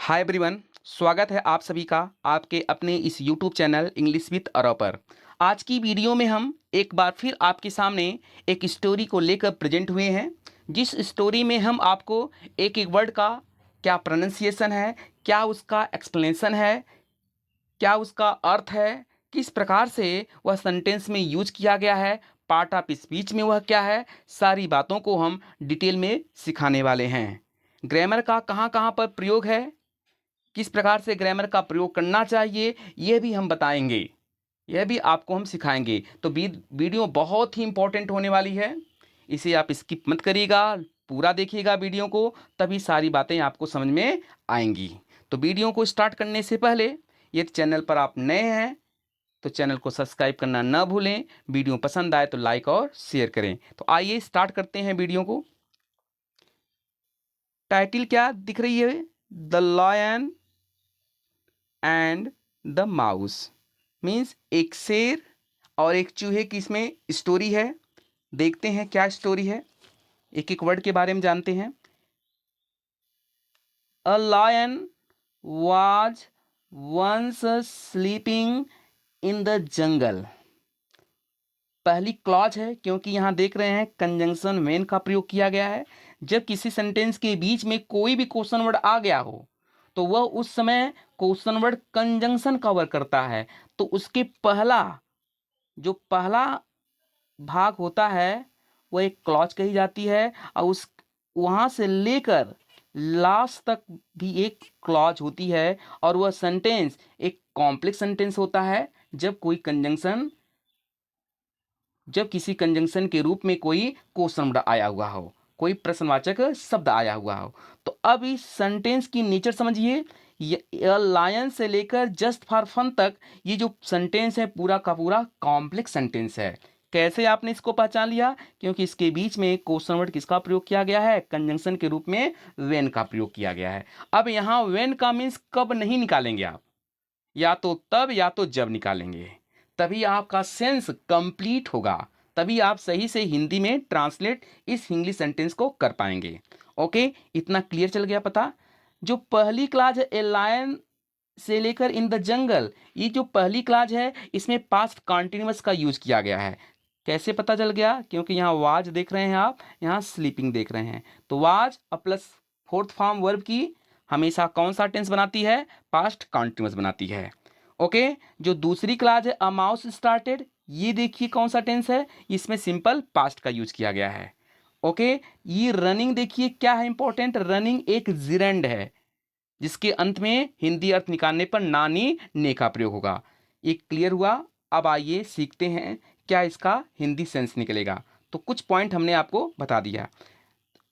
Hi everyone. स्वागत है आप सभी का आपके अपने इस YouTube channel English with Arab पर। आज की वीडियो में हम एक बार फिर आपके सामने एक स्टोरी को लेकर प्रेजेंट हुए हैं, जिस स्टोरी में हम आपको एक एक वर्ड का क्या प्रोनाउंसिएशन है, क्या उसका एक्सप्लेनेशन है, क्या उसका अर्थ है, किस प्रकार से वह सेंटेंस में यूज किया गया है, पार्ट ऑफ स्पीच में वह क्या है, सारी बातों को हम डिटेल में सिखाने वाले हैं। ग्रामर का कहाँ कहाँ पर प्रयोग है, किस प्रकार से ग्रामर का प्रयोग करना चाहिए, यह भी हम बताएंगे, यह भी आपको हम सिखाएंगे। तो वीडियो बहुत ही इंपॉर्टेंट होने वाली है, इसे आप स्किप मत करिएगा, पूरा देखिएगा वीडियो को, तभी सारी बातें आपको समझ में आएंगी। तो वीडियो को स्टार्ट करने से पहले यदि चैनल पर आप नए हैं तो चैनल को सब्सक्राइब करना ना भूलें, वीडियो पसंद आए तो लाइक और शेयर करें। तो आइए स्टार्ट करते हैं वीडियो को। टाइटल क्या दिख रही है? The lion and the mouse. Means एक शेर और एक चूहे की इसमें स्टोरी है। देखते हैं क्या स्टोरी है, एक एक वर्ड के बारे में जानते हैं। A lion was once sleeping in the jungle. पहली क्लॉज है, क्योंकि यहां देख रहे हैं कंजंक्शन व्हेन का प्रयोग किया गया है। जब किसी सेंटेंस के बीच में कोई भी क्वेश्चन वर्ड आ गया हो तो वह उस समय क्वेश्चन वर्ड कंजंक्शन का वर्क करता है। तो उसके जो पहला भाग होता है वो एक क्लॉज कही जाती है, और उस वहां से लेकर लास्ट तक भी एक क्लॉज होती है, और वह सेंटेंस एक कॉम्प्लेक्स सेंटेंस होता है जब किसी कंजंक्शन के रूप में कोई क्वेश्चन वर्ड आया हुआ हो, कोई प्रश्नवाचक शब्द आया हुआ हो। तो अब इस सेंटेंस की नेचर समझिए। लायन से लेकर जस्ट फॉर फन तक ये जो सेंटेंस है पूरा का पूरा कॉम्प्लेक्स सेंटेंस है। कैसे आपने इसको पहचान लिया? क्योंकि इसके बीच में क्वेश्चन वर्ड किसका प्रयोग किया गया है? कंजंक्शन के रूप में व्हेन का प्रयोग किया गया है। अब यहाँ व्हेन का मीन्स कब नहीं निकालेंगे आप, या तो तब या तो जब निकालेंगे, तभी आपका सेंस कंप्लीट होगा, तभी आप सही से हिंदी में ट्रांसलेट इस इंग्लिश सेंटेंस को कर पाएंगे। ओके, इतना क्लियर चल गया पता? जो पहली क्लास है ए लायन से लेकर इन द जंगल, ये जो पहली क्लास है इसमें पास्ट कॉन्टिन्यूअस का यूज किया गया है। कैसे पता चल गया? क्योंकि यहाँ वाज देख रहे हैं आप, यहाँ स्लीपिंग देख रहे हैं। तो वाज और प्लस फोर्थ फॉर्म वर्ब की हमेशा कौन सा टेंस बनाती है? पास्ट कॉन्टिन्यूअस बनाती है। ओके, जो दूसरी क्लास है अ माउस स्टार्टेड, ये देखिए कौन सा टेंस है, इसमें सिंपल पास्ट का यूज किया गया है। ओके, ये रनिंग देखिए क्या है इंपॉर्टेंट, रनिंग एक जिरेंड है जिसके अंत में हिंदी अर्थ निकालने पर नानी ने का प्रयोग होगा। ये क्लियर हुआ? अब आइए सीखते हैं क्या इसका हिंदी सेंस निकलेगा। तो कुछ पॉइंट हमने आपको बता दिया।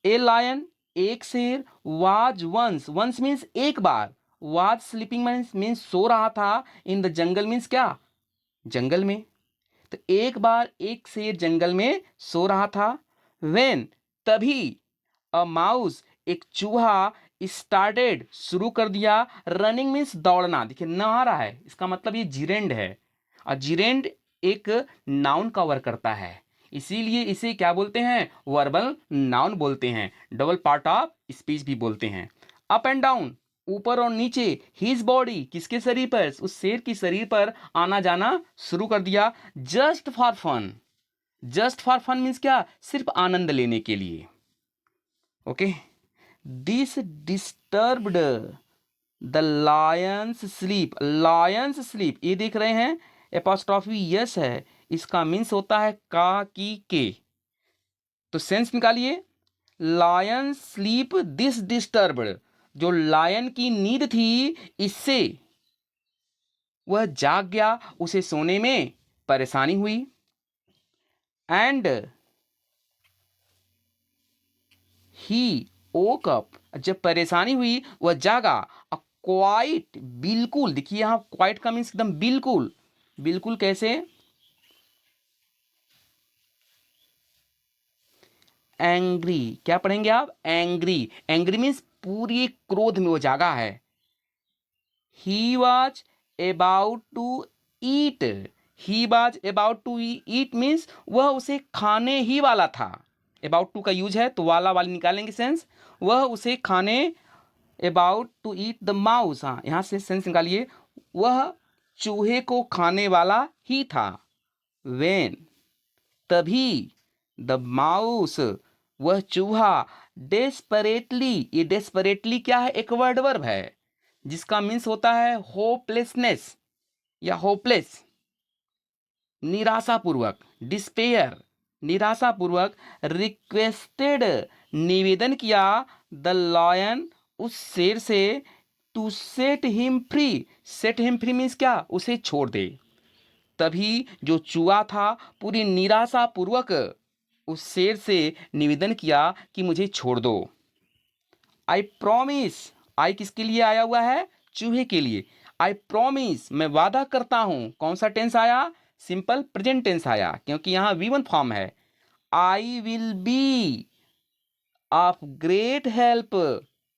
ए लायन एक शेर, वाज वंस मीन्स एक बार, वाज स्लीपिंग मीन्स सो रहा था, इन द जंगल मीन्स क्या? जंगल में। तो एक बार एक शेर जंगल में सो रहा था। व्हेन तभी, अ माउस एक चूहा, स्टार्टेड शुरू कर दिया, रनिंग मीन्स दौड़ना। देखिए न आ रहा है, इसका मतलब ये जिरेंड है, और जिरेंड एक नाउन का वर्क करता है, इसीलिए इसे क्या बोलते हैं? वर्बल नाउन बोलते हैं, डबल पार्ट ऑफ स्पीच भी बोलते हैं। अप एंड डाउन, ऊपर और नीचे, हिज बॉडी किसके शरीर पर? उस शेर की शरीर पर आना जाना शुरू कर दिया। Just for fun, just for fun means क्या? सिर्फ आनंद लेने के लिए। Okay, this disturbed the lion's sleep. Lion's sleep, ये देख रहे हैं एपोस्ट्रॉफी यस है, इसका मीन्स होता है का की के। तो सेंस निकालिए, लायन स्लीप दिस डिस्टर्ब्ड, जो लायन की नींद थी इससे वह जाग गया, उसे सोने में परेशानी हुई। एंड ही woke up, जब परेशानी हुई वह जागा। क्वाइट, बिल्कुल, देखिए यहां क्वाइट का मीन्स एकदम बिल्कुल। बिल्कुल कैसे? एंग्री, क्या पढ़ेंगे आप? एंग्री, एंग्री मीन्स पूरी क्रोध में वो जागा है। He was about to eat, he was about to eat means वह उसे खाने ही वाला था। अबाउट टू का यूज है तो वाला वाली निकालेंगे सेंस, वह उसे खाने about to eat the mouse, हाँ यहाँ से सेंस निकालिए, वह चूहे को खाने वाला ही था। वेन, तभी, द माउस, वह चूहा, डेस्परेटली, ये डेस्परेटली क्या है, एक वर्ब है जिसका मीन्स होता है होपलेसनेस या होपलेस, निराशापूर्वक, डिस्पेयर, निराशापूर्वक, रिक्वेस्टेड, निवेदन किया, द लायन, उस शेर से, to set him free, set him free means क्या, उसे छोड़ दे। तभी जो चूहा था पूरी निराशापूर्वक उस शेर से निवेदन किया कि मुझे छोड़ दो। आई प्रॉमिस, आई किसके लिए आया हुआ है, चूहे के लिए। आई प्रॉमिस, मैं वादा करता हूं, कौन सा टेंस आया, सिंपल प्रेजेंट टेंस आया क्योंकि यहां V1 फॉर्म है। I will be of great help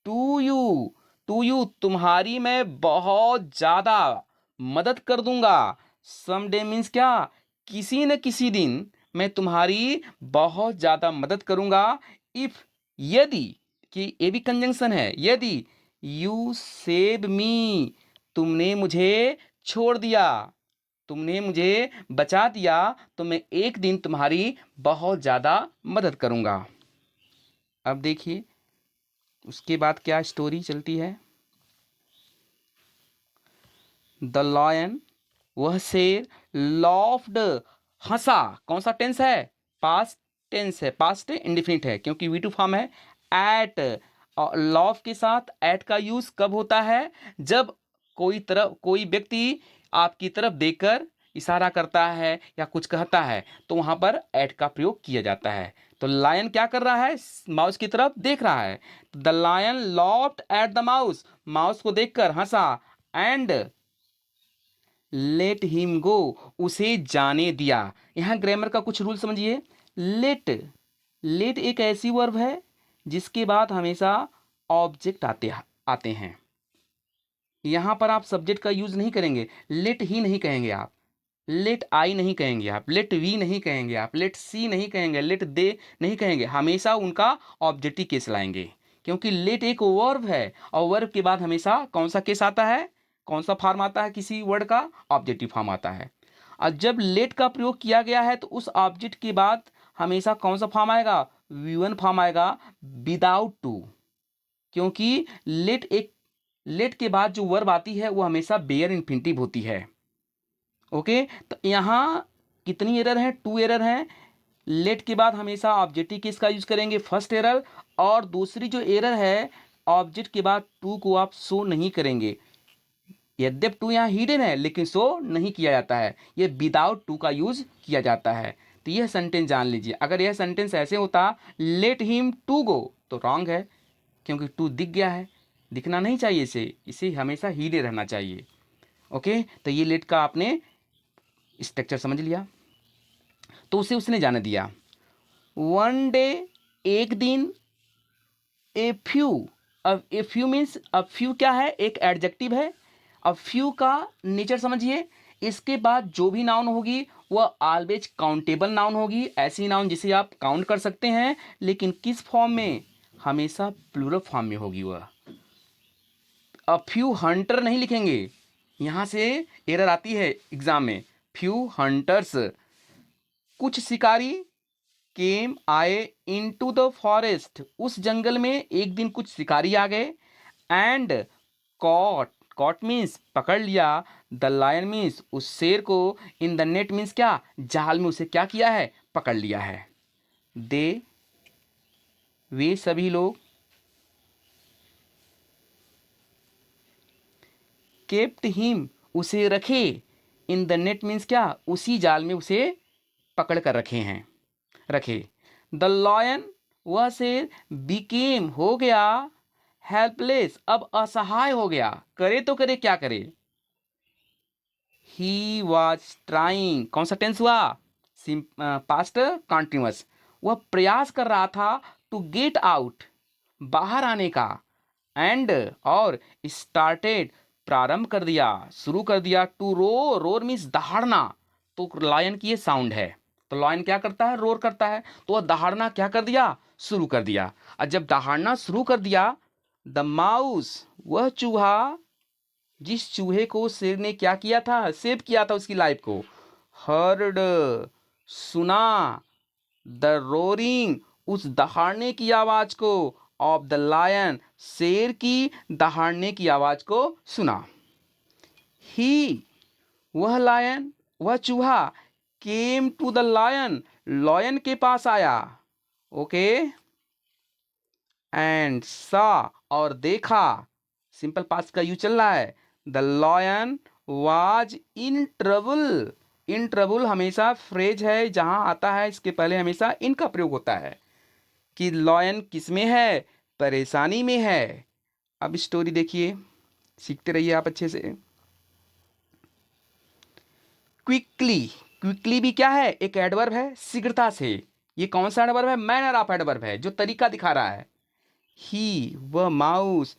to you, to you, तुम्हारी मैं बहुत ज्यादा मदद कर दूंगा। समडे मीन्स क्या, किसी न किसी दिन मैं तुम्हारी बहुत ज्यादा मदद करूंगा। इफ, यदि, कि ये भी कंजंक्शन है, यदि, यू सेव मी, तुमने मुझे छोड़ दिया, तुमने मुझे बचा दिया, तो मैं एक दिन तुम्हारी बहुत ज्यादा मदद करूंगा। अब देखिए उसके बाद क्या स्टोरी चलती है। द लॉयन, वह शेर, लॉफ्ड, हंसा, कौन सा टेंस है, पास्ट टेंस है, पास्ट इंडेफिनिट है क्योंकि V2 फॉर्म है। एट, लॉफ के साथ एट का यूज कब होता है, जब कोई व्यक्ति आपकी तरफ देखकर इशारा करता है या कुछ कहता है तो वहां पर एट का प्रयोग किया जाता है। तो लायन क्या कर रहा है, माउस की तरफ देख रहा है। The lion laughed at the mouse, mouse को देखकर हंसा, एंड लेट हिम गो, उसे जाने दिया। यहां ग्रामर का कुछ रूल समझिए। लेट, लेट एक ऐसी वर्ब है जिसके बाद हमेशा ऑब्जेक्ट आते हैं। यहां पर आप सब्जेक्ट का यूज नहीं करेंगे, लेट ही नहीं कहेंगे आप, लेट आई नहीं कहेंगे आप, लेट वी नहीं कहेंगे आप, लेट सी नहीं कहेंगे, लेट दे नहीं कहेंगे, हमेशा उनका ऑब्जेक्टिव केस लाएंगे क्योंकि लेट एक वर्ब है और वर्ब के बाद हमेशा कौन सा केस आता है, कौन सा फॉर्म आता है किसी वर्ड का, ऑब्जेक्टिव फॉर्म आता है। और जब लेट का प्रयोग किया गया है तो उस ऑब्जेक्ट के बाद हमेशा कौन सा फॉर्म आएगा, V1 फॉर्म आएगा, विदाउट टू, क्योंकि लेट के बाद जो वर्ब आती है वो हमेशा बेयर इन्फिनिटिव होती है। ओके, तो यहाँ कितनी एरर है, 2 एरर है। लेट के बाद हमेशा ऑब्जेक्टिव केस का यूज करेंगे, फर्स्ट एरर। और दूसरी जो एरर है, ऑब्जेक्ट के बाद टू को आप शो नहीं करेंगे, यद्यप टू यहाँ हिडन है लेकिन शो नहीं किया जाता है, ये विदाउट टू का यूज किया जाता है। तो यह सेंटेंस जान लीजिए, अगर यह सेंटेंस ऐसे होता लेट हिम टू गो तो रॉन्ग है क्योंकि टू दिख गया है, दिखना नहीं चाहिए, इसे हमेशा हीडे रहना चाहिए। ओके, तो ये लेट का आपने स्ट्रक्चर समझ लिया। तो उसे उसने जाने दिया। वन डे, एक दिन, ए फ्यू, अब ए फ्यू मीन्स, अब फ्यू क्या है, एक एडजेक्टिव है। अब फ्यू का नेचर समझिए, इसके बाद जो भी नाउन होगी वह ऑलवेज काउंटेबल नाउन होगी, ऐसी नाउन जिसे आप काउंट कर सकते हैं, लेकिन किस फॉर्म में, हमेशा प्लूरल फॉर्म में होगी वह। अब फ्यू हंटर नहीं लिखेंगे, यहां से एरर आती है एग्जाम में, फ्यू हंटर्स, कुछ शिकारी, केम आए, इनटू द फॉरेस्ट, उस जंगल में एक दिन कुछ शिकारी आ गए, एंड कॉट, कॉट मीन्स पकड़ लिया, द लायन मीन्स उस शेर को, इन द नेट मीन्स क्या, जाल में उसे क्या किया है, पकड़ लिया है। दे, वे सभी लोग, केप्ट हिम, उसे रखे, इन द नेट मीन्स क्या, उसी जाल में उसे पकड़ कर रखे हैं, रखे। द लॉयन, वह शेर, बिकेम, हो गया, हेल्पलेस, अब असहाय हो गया, करे तो करे क्या करे, ही वॉज ट्राइंग, कौन सा टेंस हुआ, पास्ट कॉन्टिन्यूअस, वह प्रयास कर रहा था, टू गेट आउट, बाहर आने का, एंड, और, स्टार्टेड, प्रारंभ कर दिया, शुरू कर दिया, टू रोर, रोर मीन्स दहाड़ना, तो लायन की ये साउंड है, तो लायन क्या करता है, रोर करता है, तो वह दहाड़ना क्या कर दिया, शुरू कर दिया। और जब दहाड़ना शुरू कर दिया द माउस, वह चूहा जिस चूहे को शेर ने क्या किया था, सेव किया था उसकी लाइफ को। हर्ड, सुना। द रोरिंग, उस दहाड़ने की आवाज को। ऑफ द लायन, शेर की दहाड़ने की आवाज को सुना। ही, वह लायन, वह चूहा। Came to the lion, lion के पास आया। ओके। एंड सा, और देखा। सिंपल पास्ट का यूज चल रहा है। The lion was in trouble. In trouble हमेशा फ्रेज है, जहां आता है इसके पहले हमेशा इन का प्रयोग होता है कि लॉयन किस में है, परेशानी में है। अब स्टोरी देखिए, सीखते रहिए आप अच्छे से। क्विकली, क्विकली भी क्या है, एक एडवर्ब है, शीघ्रता से। ये कौन सा एडवर्ब है, मैनर ऑफ एडवर्ब है, जो तरीका दिखा रहा है। ही, वह माउस,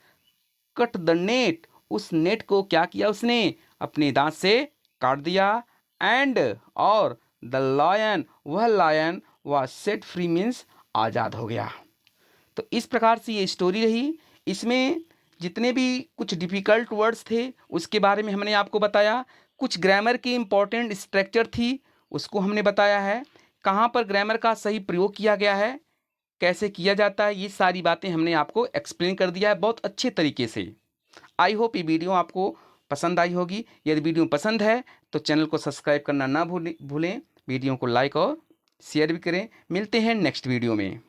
कट द नेट, उस नेट को क्या किया उसने, अपने दांत से काट दिया। एंड, और द लायन, वह लायन वह सेट फ्री मीन्स आज़ाद हो गया। तो इस प्रकार से ये स्टोरी रही। इसमें जितने भी कुछ डिफ़िकल्ट वर्ड्स थे उसके बारे में हमने आपको बताया। कुछ ग्रामर की इम्पोर्टेंट स्ट्रक्चर थी उसको हमने बताया है। कहाँ पर ग्रामर का सही प्रयोग किया गया है, कैसे किया जाता है, ये सारी बातें हमने आपको एक्सप्लेन कर दिया है बहुत अच्छे तरीके से। आई होप ये वीडियो आपको पसंद आई होगी। यदि वीडियो पसंद है तो चैनल को सब्सक्राइब करना ना भूलें। वीडियो को लाइक और शेयर भी करें। मिलते हैं नेक्स्ट वीडियो में।